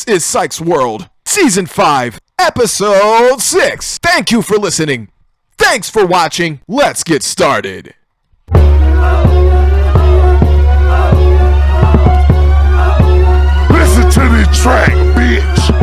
is Psychs World, Season 5, Episode 6. Thank you for listening. Thanks for watching. Let's get started. Listen to the track, bitch.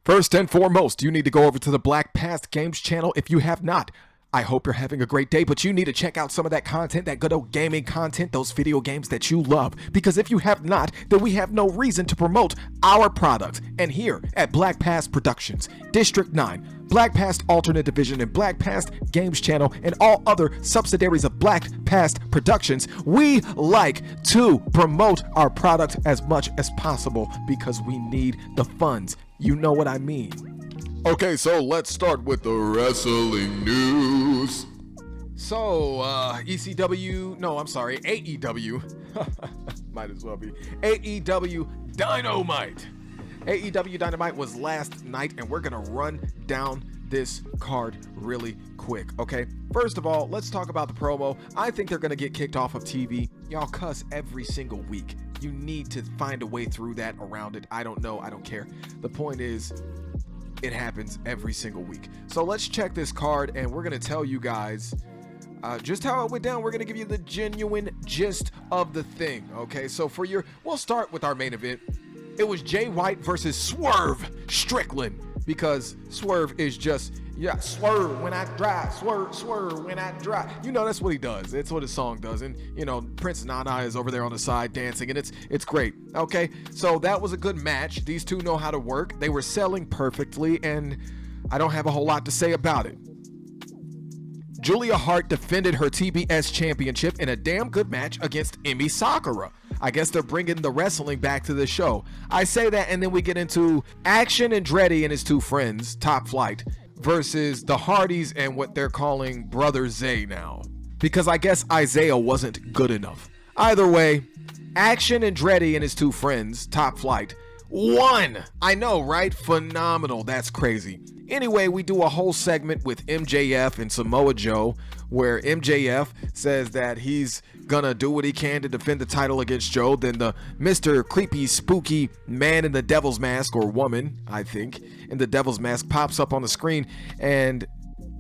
First and foremost, you need to go over to the Black Past Games channel if you have not. I hope you're having a great day, but you need to check out some of that content, that good old gaming content, those video games that you love. Because if you have not, then we have no reason to promote our product. And here at Black Past Productions, District 9, Black Past Alternate Division, and Black Past Games channel, and all other subsidiaries of Black Past Productions, we like to promote our product as much as possible because we need the funds. You know what I mean. Okay, so let's start with the wrestling news. So, AEW, might as well be, AEW Dynamite. AEW Dynamite was last night, and we're gonna run down this card really quick, okay? First of all, let's talk about the promo. I think they're gonna get kicked off of TV. Y'all cuss every single week. You need to find a way through that, around it. I don't know, I don't care. The point is, it happens every single week. So let's check this card, and we're gonna tell you guys just how it went down. We're gonna give you the genuine gist of the thing. Okay, so we'll start with our main event. It was Jay White versus Swerve Strickland, because Swerve is just, yeah, swerve when I drive, swerve when I drive. You know, that's what he does. It's what his song does. And, you know, Prince Nana is over there on the side dancing, and it's great. Okay, so that was a good match. These two know how to work. They were selling perfectly, and I don't have a whole lot to say about it. Julia Hart defended her TBS championship in a damn good match against Emi Sakura. I guess they're bringing the wrestling back to the show. I say that, and then we get into Action Andretti and his two friends, Top Flight, versus the Hardys and what they're calling Brother Zay now, because I guess Isaiah wasn't good enough. Either way, Action Andretti and his two friends, Top Flight, won. I know, right? Phenomenal. That's crazy. Anyway, we do a whole segment with MJF and Samoa Joe, where MJF says that he's gonna do what he can to defend the title against Joe. Then the Mr. Creepy Spooky Man in the Devil's Mask, or woman, I think, in the Devil's Mask pops up on the screen, and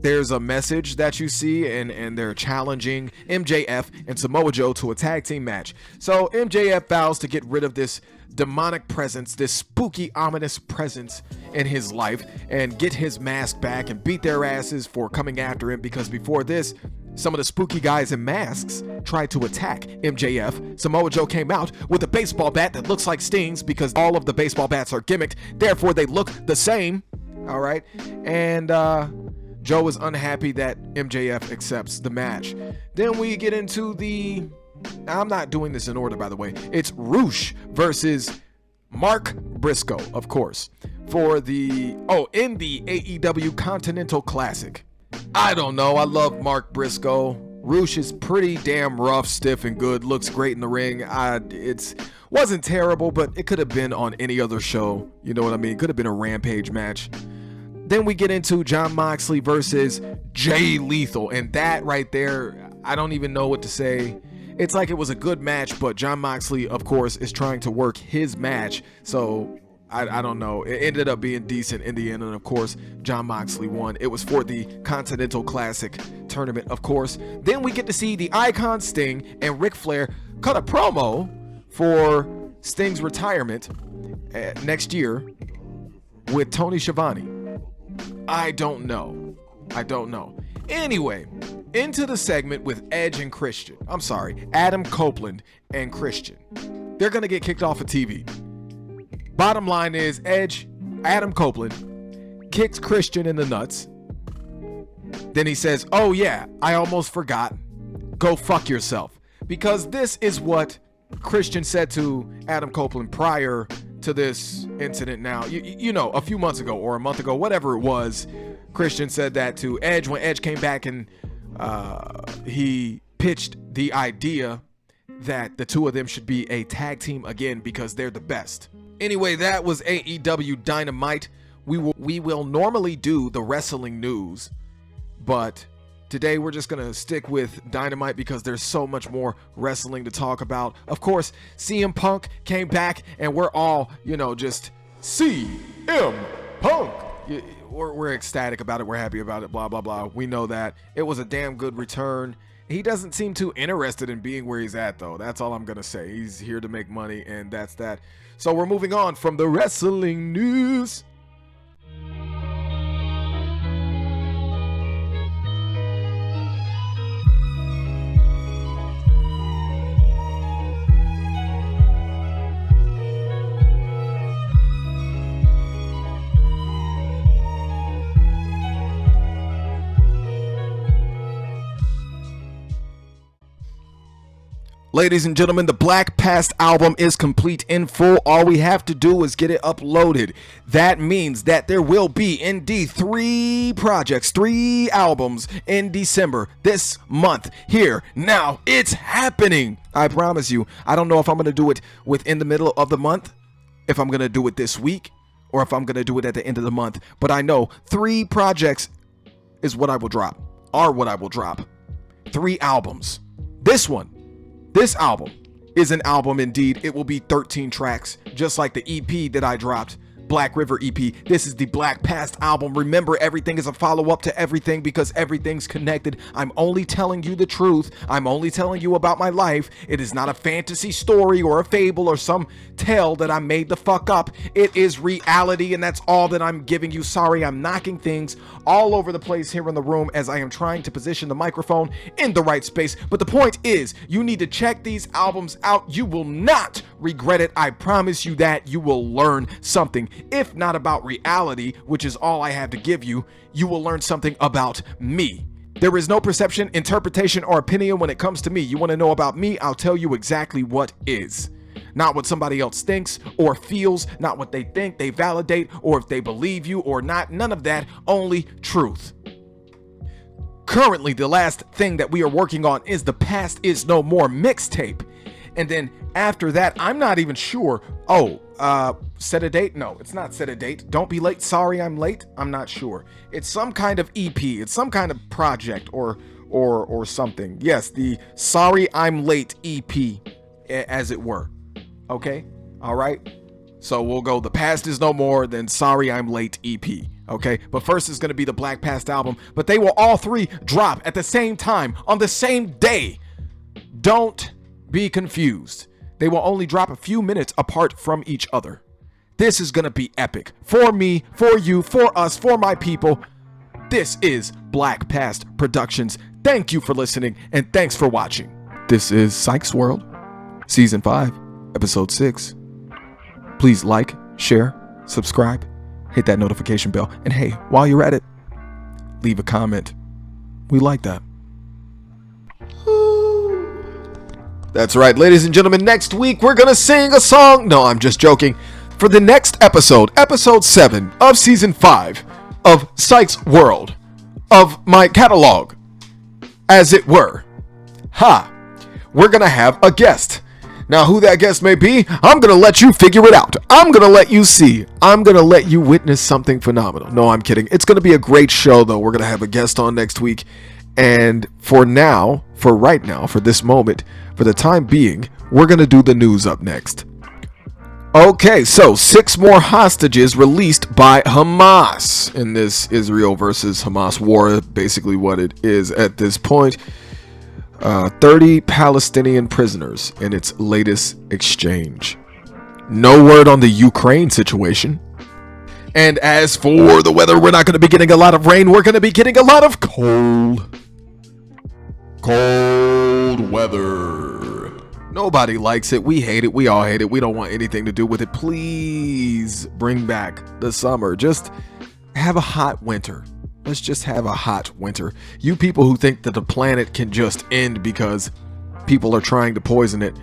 there's a message that you see, and they're challenging MJF and Samoa Joe to a tag team match. So MJF vows to get rid of this demonic presence, this spooky, ominous presence in his life, and get his mask back and beat their asses for coming after him, because before this, some of the spooky guys in masks tried to attack MJF. Samoa Joe came out with a baseball bat that looks like Sting's, because all of the baseball bats are gimmicked, therefore they look the same. All right, and Joe is unhappy that MJF accepts the match. Then we get into I'm not doing this in order, by the way. It's Roosh versus Mark Briscoe, of course, in the AEW Continental Classic. I don't know. I love Mark Briscoe. Roosh is pretty damn rough, stiff, and good. Looks great in the ring. It wasn't terrible, but it could have been on any other show. You know what I mean? Could have been a Rampage match. Then we get into Jon Moxley versus Jay Lethal, and that right there, I don't even know what to say. It's like it was a good match, but Jon Moxley, of course, is trying to work his match, so I don't know. It ended up being decent in the end, and of course, Jon Moxley won. It was for the Continental Classic tournament, of course. Then we get to see the Icon Sting and Ric Flair cut a promo for Sting's retirement next year with Tony Schiavone. I don't know. Anyway, into the segment with Edge and Christian. I'm sorry, Adam Copeland and Christian. They're gonna get kicked off of TV. Bottom line is, Adam Copeland kicks Christian in the nuts. Then he says, "Oh yeah, I almost forgot. Go fuck yourself." Because this is what Christian said to Adam Copeland prior to this incident. Now, you know, a few months ago or a month ago, whatever it was, Christian said that to Edge when Edge came back, and he pitched the idea that the two of them should be a tag team again because they're the best. Anyway, that was AEW Dynamite. We will normally do the wrestling news, but Today, we're just going to stick with Dynamite because there's so much more wrestling to talk about. Of course, CM Punk came back, and we're all, just CM Punk. We're ecstatic about it. We're happy about it, blah, blah, blah. We know that. It was a damn good return. He doesn't seem too interested in being where he's at, though. That's all I'm going to say. He's here to make money, and that's that. So we're moving on from the wrestling news. Ladies and gentlemen, the Black Past album is complete in full. All we have to do is get it uploaded. That means that there will be indeed 3 projects, 3 albums in December this month. Here, now, it's happening. I promise you. I don't know if I'm going to do it within the middle of the month, if I'm going to do it this week, or if I'm going to do it at the end of the month. But I know 3 projects is what I will drop, are what I will drop. 3 albums. This album is an album indeed. It will be 13 tracks, just like the EP that I dropped, Black River EP. This is the Black Past album. Remember, everything is a follow-up to everything because everything's connected. I'm only telling you the truth. I'm only telling you about my life. It is not a fantasy story or a fable or some tale that I made the fuck up. It is reality, and that's all that I'm giving you. Sorry, I'm knocking things all over the place here in the room as I am trying to position the microphone in the right space. But the point is, you need to check these albums out. You will not regret it. I promise you that. You will learn something. If not about reality, which is all I have to give you, you will learn something about me. There is no perception, interpretation, or opinion when it comes to me. You want to know about me? I'll tell you exactly what is. Not what somebody else thinks or feels, not what they think, they validate, or if they believe you or not. None of that, only truth. Currently, the last thing that we are working on is the Past Is No More mixtape. And then after that, I'm not even sure. Set a date? No, it's not set a date. Don't be late. Sorry, I'm late. I'm not sure. It's some kind of EP. It's some kind of project or something. Yes, the Sorry I'm Late EP, as it were. Okay? All right? So we'll go The Past Is No More, then Sorry I'm Late EP. Okay? But first is going to be the Black Past album. But they will all 3 drop at the same time on the same day. Don't be confused. They will only drop a few minutes apart from each other. This is going to be epic. For me, for you, for us, for my people. This is Black Past Productions. Thank you for listening, and thanks for watching. This is Psychs World, Season 5, Episode 6. Please like, share, subscribe, hit that notification bell, and hey, while you're at it, leave a comment. We like that. That's right, ladies and gentlemen, next week we're gonna sing a song. No, I'm just joking. For the next episode, episode 7 of season 5 of Psychs World, of my catalog, as it were. We're gonna have a guest. Now, who that guest may be, I'm gonna let you figure it out. I'm gonna let you see. I'm gonna let you witness something phenomenal. No, I'm kidding. It's gonna be a great show, though. We're gonna have a guest on next week. And for right now, for this moment, for the time being, we're going to do the news up next. Okay, so 6 more hostages released by Hamas in this Israel versus Hamas war, basically what it is at this point. 30 Palestinian prisoners in its latest exchange. No word on the Ukraine situation. And as for the weather, we're not going to be getting a lot of rain. We're going to be getting a lot of cold weather. Nobody likes it. We hate it. We all hate it. We don't want anything to do with it. Please bring back the summer. Just have a hot winter. Let's just have a hot winter. You people who think that the planet can just end because people are trying to poison it,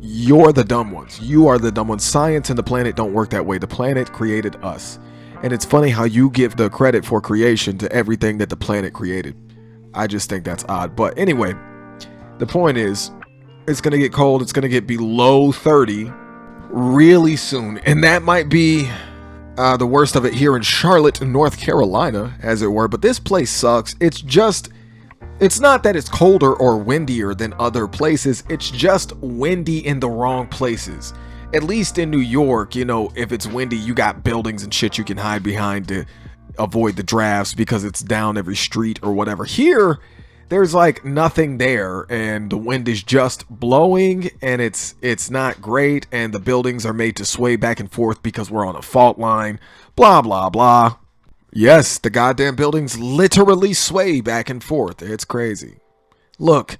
you're the dumb ones. You are the dumb ones. Science and the planet don't work that way. The planet created us. And it's funny how you give the credit for creation to everything that the planet created. I just think that's odd. But anyway, the point is, it's going to get cold. It's going to get below 30 really soon. And that might be the worst of it here in Charlotte, North Carolina, as it were. But this place sucks. It's just It's not that it's colder or windier than other places, it's just windy in the wrong places. At least in New York, you know, if it's windy, you got buildings and shit you can hide behind to avoid the drafts because it's down every street or whatever. Here, there's like nothing there, and the wind is just blowing, and it's not great, and the buildings are made to sway back and forth because we're on a fault line, blah blah blah. Yes, the goddamn buildings literally sway back and forth. It's crazy. Look,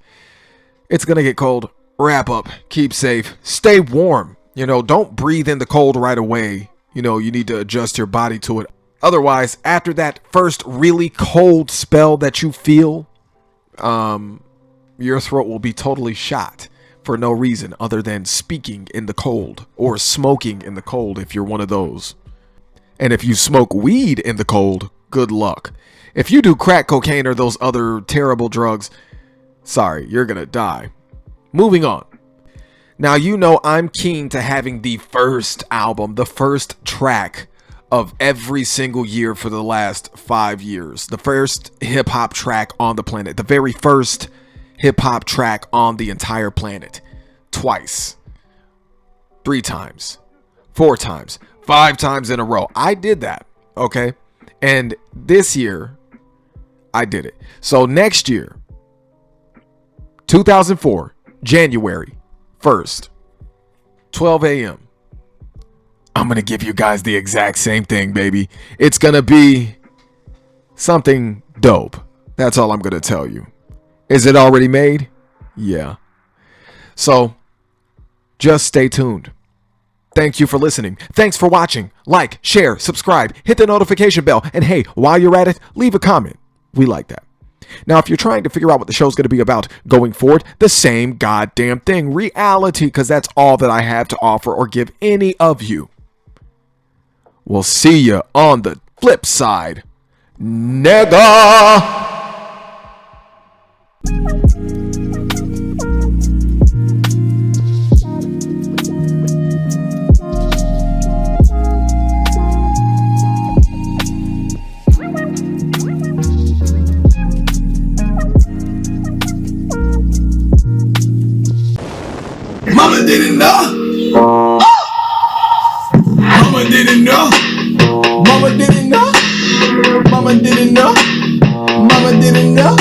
it's gonna get cold. Wrap up, keep safe, stay warm. You know, don't breathe in the cold right away. You know, you need to adjust your body to it. Otherwise, after that first really cold spell that you feel, your throat will be totally shot for no reason other than speaking in the cold or smoking in the cold if you're one of those. And if you smoke weed in the cold, good luck. If you do crack cocaine or those other terrible drugs, sorry, you're gonna die. Moving on. Now, you know I'm keen to having the first album, the first track of every single year for the last 5 years. The first hip hop track on the planet. The very first hip hop track on the entire planet. Twice. 3 times. 4 times. 5 times in a row. I did that. Okay. And this year, I did it. So next year, 2004, January 1st, 12 a.m. I'm going to give you guys the exact same thing, baby. It's going to be something dope. That's all I'm going to tell you. Is it already made? Yeah. So just stay tuned. Thank you for listening. Thanks for watching. Like, share, subscribe, hit the notification bell. And hey, while you're at it, leave a comment. We like that. Now, if you're trying to figure out what the show's going to be about going forward, the same goddamn thing. Reality, because that's all that I have to offer or give any of you. We'll see you on the flip side, nigga. Mama didn't know. Mama didn't know. Mama didn't know. Mama didn't know. Mama didn't know.